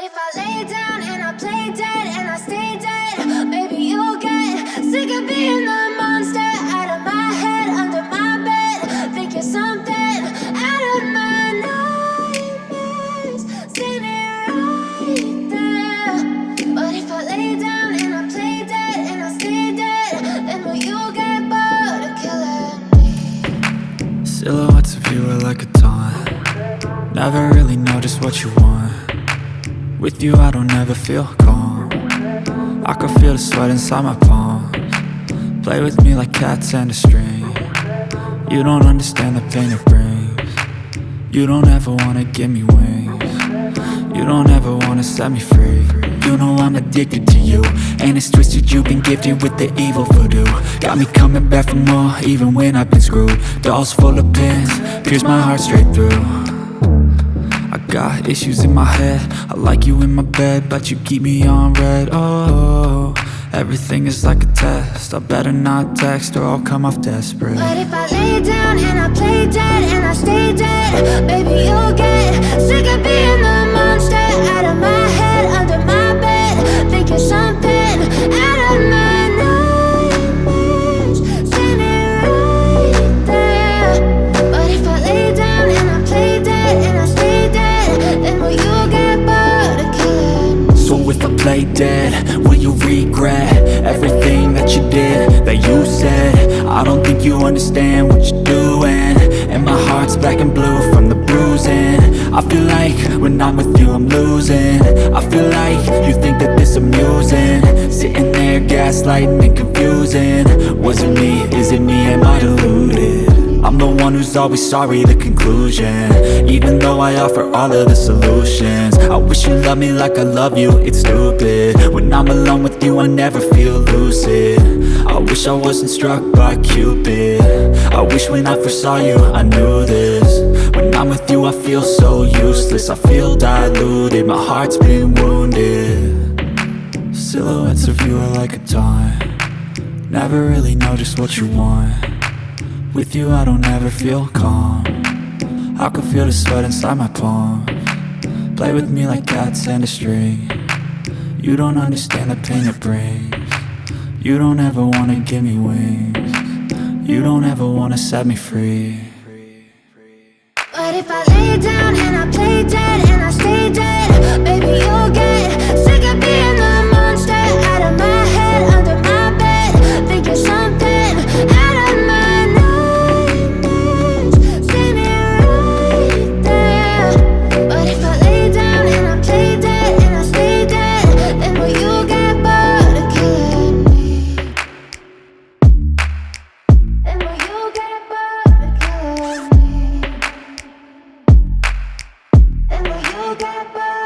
if I lay down and I play dead and I stay dead? Maybe you'll get sick of being the monster out of my head, under my bed. Think you're something out of my nightmares, standing right there. But if I lay down and I play dead and I stay dead, then will you get bored of killing me? Silhouettes of you are like a taunt. Never really know just what you want. With you I don't ever feel calm. I can feel the sweat inside my palms. Play with me like cats and a string. You don't understand the pain it brings. You don't ever wanna give me wings. You don't ever wanna set me free. You know I'm addicted to you, and it's twisted, you've been gifted with the evil voodoo. Got me coming back for more, even when I've been screwed. Dolls full of pins, pierce my heart straight through. I got issues in my head, I like you in my bed, but you keep me on red. Oh, everything is like a test. I better not text or I'll come off desperate. But if I lay down and I play dead and I stay dead, baby you'll get sick of being the monster out of my head, under my bed. Think you're something out of my nightmares, standing right there. But if I lay down and I play dead and I stay dead, then will you get bored of killing me? So if I play dead, will you regret everything that you did, that you said? I don't think you understand what you're doing, and my heart's black and blue from the bruising. I feel like when I'm with you I'm losing. I feel like you think that this amusing, sitting there gaslighting and confusing. Was it me? Is it me? Am I deluded? I'm the one who's always sorry, the conclusion, even though I offer all of the solutions. I wish you loved me like I love you, it's stupid. When I'm alone with you I never feel lucid. I wish I wasn't struck by Cupid. I wish when I first saw you I knew this. When I'm with you I feel so useless, I feel diluted, my heart's been wounded. Silhouettes of you are like a taunt. Never really know just what you want. With you I don't ever feel calm. I can feel the sweat inside my palms. Play with me like cats and a string. You don't understand the pain it brings. You don't ever wanna give me wings. You don't ever wanna set me free. But if I lay down and I play dead and I stay dead, baby you'll get sick of being the monster out of my head, under my bed. Think you're something out of my nightmares, standing right there. But if I lay down and I play dead and I stay dead, then will you get bored of killing me? Then will you get bored of killing me? And will you get bored?